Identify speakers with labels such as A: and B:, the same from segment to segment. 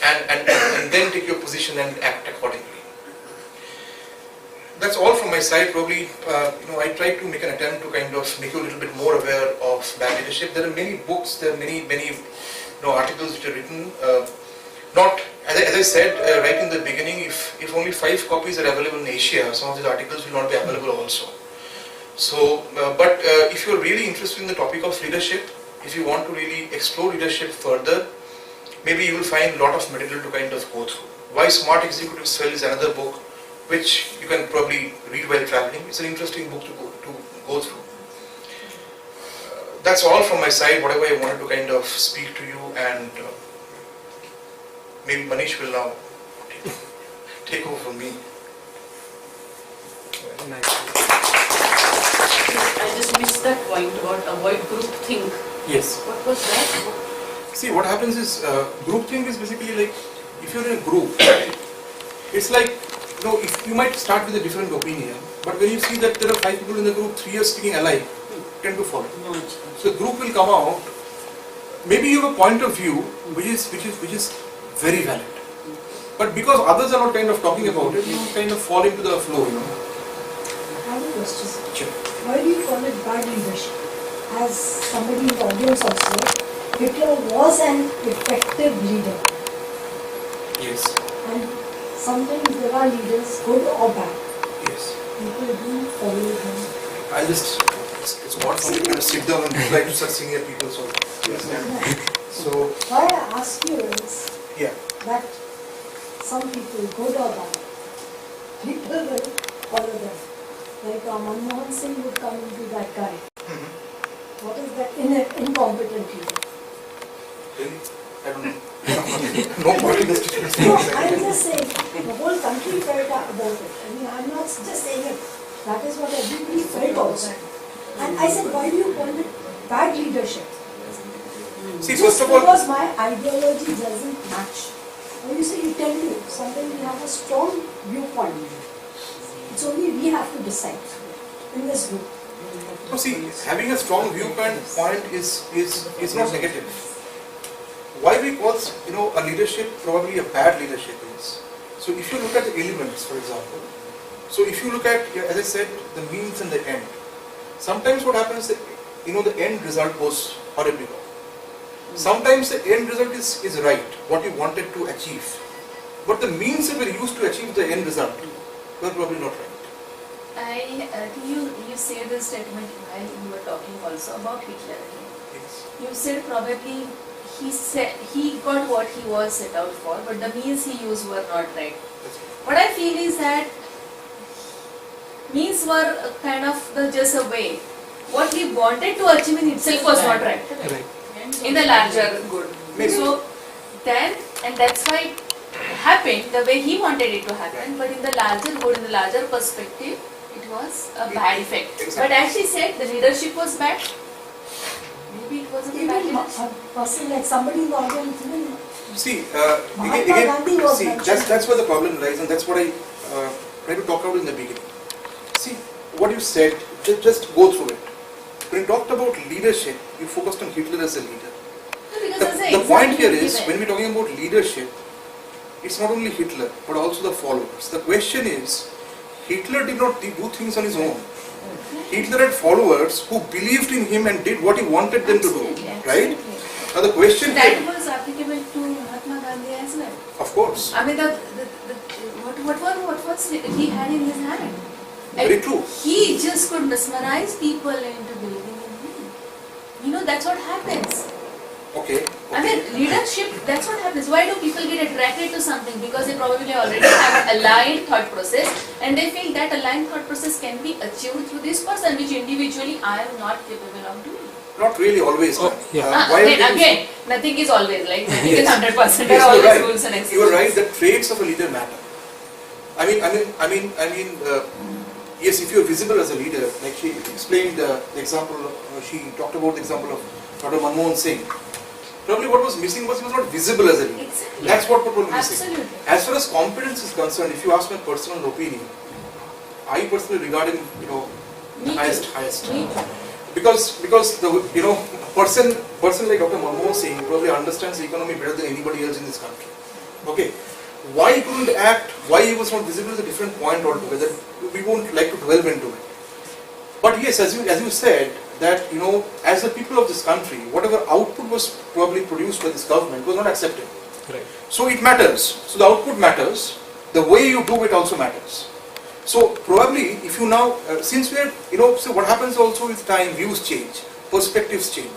A: and then take your position and act accordingly. That's all from my side. Probably, I try to make an attempt to kind of make you a little bit more aware of bad leadership. There are many books, there are many articles which are written. Not, as I said right in the beginning, if only 5 copies are available in Asia, some of these articles will not be available also. So, but if you're really interested in the topic of leadership, if you want to really explore leadership further, maybe you will find a lot of material to kind of go through. Why Smart Executives Fail is another book which you can probably read while traveling. It's an interesting book to go through. That's all from my side, whatever I wanted to kind of speak to you, and maybe Manish will now take over from me.
B: Very nice.
C: I just missed that point about avoid groupthink.
B: Yes.
C: What was that?
A: See, what happens is, groupthink is basically like, if you're in a group, it's like, if you might start with a different opinion, but when you see that there are 5 people in the group, 3 are speaking alike, tend to follow.
C: No.
A: So the group will come out, maybe you have a point of view which is very valid. But because others are not kind of talking about it, you kind of fall into the flow,
D: I have a question.
A: Sure.
D: Why do you call it bad leadership? As somebody in the audience also, Hitler was an effective leader.
A: Yes.
D: And sometimes there are leaders, good or bad.
A: Yes.
D: People do follow them.
A: I'll just, it's hard for me to kind of sit down and reply to such senior people, so yes, so
D: Why I ask you is
A: yeah.
D: that some people, good or bad, people will follow them. Like Manmohan Singh would come into that guy. What is that incompetent leader?
A: Really? I don't know. No political statements.
D: No, I'm just saying, the whole country felt about it. I mean, I'm not just saying it. That is what everybody felt also. And I said, why do you call it bad leadership?
A: See,
D: Just
A: first of all,
D: because my ideology doesn't match. Or you say, you tell me, sometimes we have a strong viewpoint. It's only we have to decide in this group.
A: so see, having a strong viewpoint is not negative. Why we call a leadership probably a bad leadership is, so if you look at the elements, for example, so if you look at, as I said, the means and the end, sometimes what happens is that the end result goes horribly wrong. Sometimes the end result is right, what you wanted to achieve, but the means that were used to achieve the end result were probably not right.
C: I think you said this statement while you were talking also about Hitler.
A: Yes.
C: You said probably he got what he was set out for, but the means he used were not right.
A: That's right.
C: What I feel is that means were kind of just a way. What he wanted to achieve in itself was not right.
B: Right.
C: In the larger good.
A: Maybe.
C: So then, and that's why it happened the way he wanted it to happen, but in the larger good, in the larger perspective, it was a bad effect.
A: Exactly.
C: But as she said, the leadership was bad. Maybe it wasn't a bad
D: Even
C: leadership.
D: a person like somebody in the audience, even
A: See,
D: Mahatma Gandhi was
A: see,
D: mentioned.
A: that's where the problem lies, and that's what I tried to talk about in the beginning. See, what you said, just go through it. When you talked about leadership, you focused on Hitler as a leader.
C: Because as an
A: The point
C: example
A: here is,
C: given.
A: when we're talking about leadership, it's not only Hitler, but also the followers. The question is, Hitler did not do things on his own. Hitler had followers who believed in him and did what he wanted them to do,
C: Absolutely,
A: right?
C: absolutely.
A: Now the question
C: That
A: here,
C: was applicable to Mahatma Gandhi as well.
A: of course,
C: I mean, what was he had in his hand?
A: very
C: And
A: true.
C: He just could mesmerize people into believing in him. That's what happens.
A: Okay.
C: I mean, leadership, that's what happens. Why do people get attracted to something? Because they probably already have an aligned thought process, and they feel that aligned thought process can be achieved through this person, which individually I am not capable of doing.
A: Not really always.
B: Oh, yeah.
A: Why are things-
C: Again, nothing is always like, nothing is
A: Yes.
C: 100%.
A: Yes,
C: There are
A: you're
C: always
A: right.
C: rules and
A: You are
C: exceptions.
A: right that traits of a leader matter. Yes, if you are visible as a leader, like she explained the example, she talked about the example of Dr. Manmohan Singh. Probably what was missing was he was not visible as a leader.
C: Exactly.
A: That's what was missing.
C: Absolutely.
A: As far as competence is concerned, if you ask my personal opinion, I personally regard him,
C: Me too.
A: highest.
C: Me too.
A: Because the person like Dr. Manmohan Singh probably understands the economy better than anybody else in this country. Okay, why he couldn't act, why he was not visible is a different point altogether. We won't like to delve into it. But yes, as you said, that as the people of this country, whatever output was probably produced by this government was not accepted.
B: Right.
A: So it matters. So the output matters. The way you do it also matters. So probably if you now, since we are, so what happens also with time, views change, perspectives change.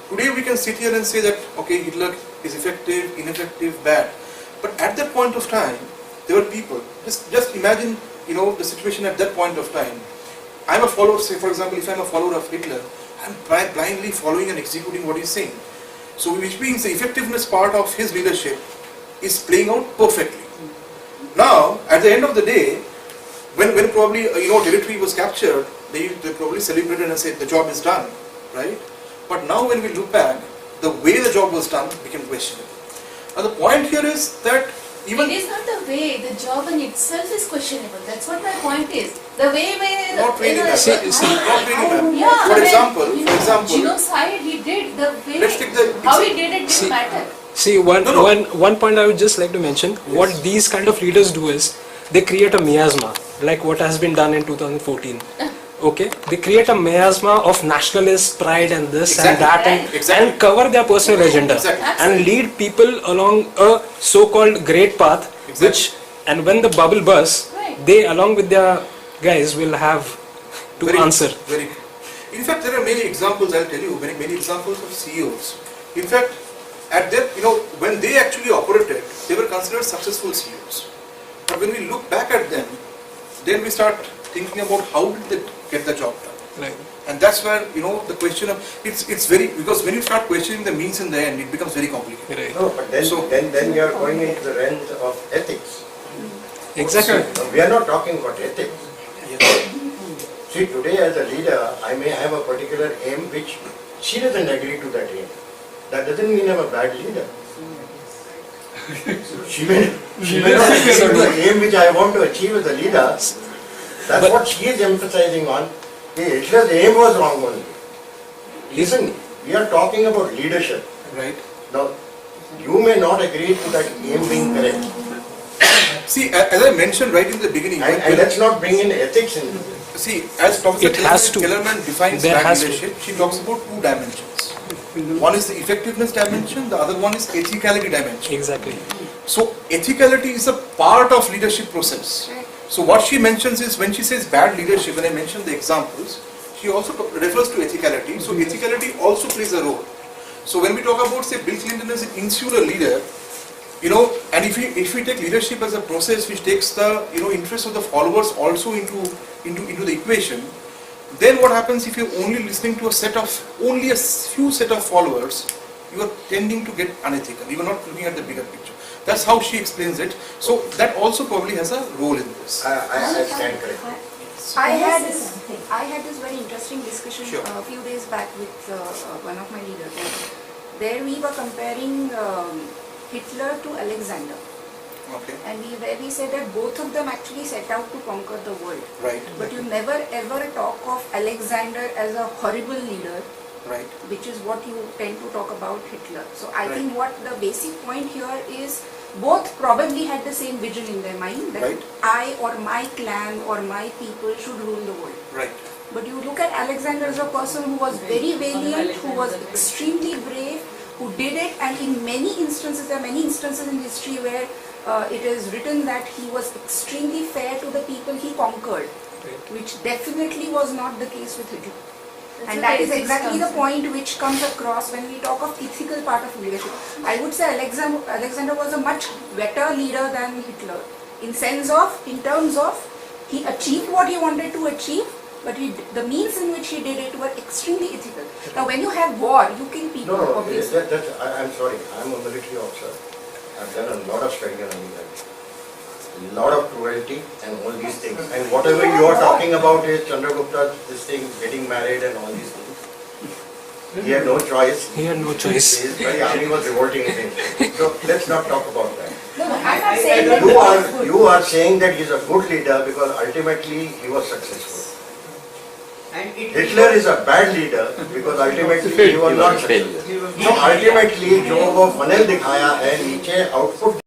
A: Today we can sit here and say that, okay, Hitler is effective, ineffective, bad. But at that point of time, there were people, just imagine, the situation at that point of time. I'm a follower, say for example, if I'm a follower of Hitler, I'm blindly following and executing what he's saying. So which means the effectiveness part of his leadership is playing out perfectly. Now, at the end of the day, when probably, territory was captured, they probably celebrated and said the job is done, right? But now when we look back, the way the job was done became questionable. Now the point here is that even...
C: It is not the way, the job in itself is questionable. That's what my point is. The way where...
A: Not really, ma'am.
B: See,
A: Not really, ma'am.
C: Yeah,
A: For
C: I mean,
A: example,
C: genocide he did, the way,
A: let's take the...
C: how he did it
B: See-
C: didn't matter.
B: See, one point I would just like to mention, what these kind of leaders do is, they create a miasma, like what has been done in 2014. Okay, they create a miasma of nationalist pride and this and
A: Exactly.
B: that,
C: Right.
A: Exactly.
B: and cover their personal agenda
A: Exactly.
B: and lead people along a so-called great path,
A: Exactly.
B: which, and when the bubble bursts,
C: Right.
B: they along with their guys will have to answer.
A: Very. In fact, there are many examples. I'll tell you many examples of CEOs. In fact, at that, when they actually operated, they were considered successful CEOs. But when we look back at them, then we start thinking about how did they get the job done.
B: Right.
A: And that's where the question of it's very, because when you start questioning the means in the end, it becomes very complicated.
B: Right.
E: No, but then,
A: So-
E: then you are going into the realm of ethics.
B: Exactly.
E: So, we are not talking about ethics. See, today as a leader, I may have a particular aim which she doesn't agree to that aim. That doesn't mean I'm a bad leader. She may not agree to the aim which I want to achieve as a leader. That's
B: But-
E: what she is emphasizing on. Hitler's aim was wrong only. Listen, we are talking about leadership.
A: Right?
E: Now, you may not agree to that aim being correct.
A: See, as I mentioned right in the beginning,
E: And let's not bring in ethics in this.
A: see, as Professor
B: It has to.
A: Kellerman defines
B: There
A: bad
B: has to.
A: leadership, she talks about two dimensions. One is the effectiveness dimension, the other one is ethicality dimension.
B: Exactly.
A: So ethicality is a part of leadership process. So what she mentions is, when she says bad leadership, when I mentioned the examples, she also refers to ethicality. So ethicality also plays a role. So when we talk about, say, Bill Clinton as an insular leader, and if we take leadership as a process which takes the interest of the followers also into the equation, then what happens if you're only listening to only a few set of followers, you are tending to get unethical. You are not looking at the bigger picture. That's how she explains it. So that also probably has a role in this.
E: I stand corrected.
F: I had
D: Yes,
F: this,
D: something.
F: I had this very interesting discussion
A: Sure.
F: a few days back with one of my leaders. There we were comparing Hitler to Alexander,
A: Okay.
F: and where we said that both of them actually set out to conquer the world.
A: Right.
F: But you never ever talk of Alexander as a horrible leader,
A: Right.
F: which is what you tend to talk about Hitler. So I
A: Right.
F: think what the basic point here is, both probably had the same vision in their mind, that
A: Right.
F: I or my clan or my people should rule the world.
A: Right.
F: But you look at Alexander as a person who was very valiant, who was extremely brave, who did it, and in many instances, there are many instances in history where it is written that he was extremely fair to the people he conquered, which definitely was not the case with Hitler. And that is exactly the point which comes across when we talk of ethical part of leadership. I would say Alexander was a much better leader than Hitler, in terms of he achieved what he wanted to achieve, but the means in which he did it were extremely ethical. Now when you have war, you kill people,
E: No,
F: obviously.
E: I'm sorry, I'm a military officer. I've done a lot of study on military. A lot of cruelty and all these things. And whatever you are talking about is Chandragupta, this thing, getting married and all these things. He had no choice.
B: He had no choice.
E: His very army was revolting against him. So let's not talk about that.
F: No, I'm not saying that
E: You are saying that he's a good leader because ultimately he was successful. Hitler is a bad leader because ultimately he was not successful. So ultimately जो वो funnel दिखाया है नीचे output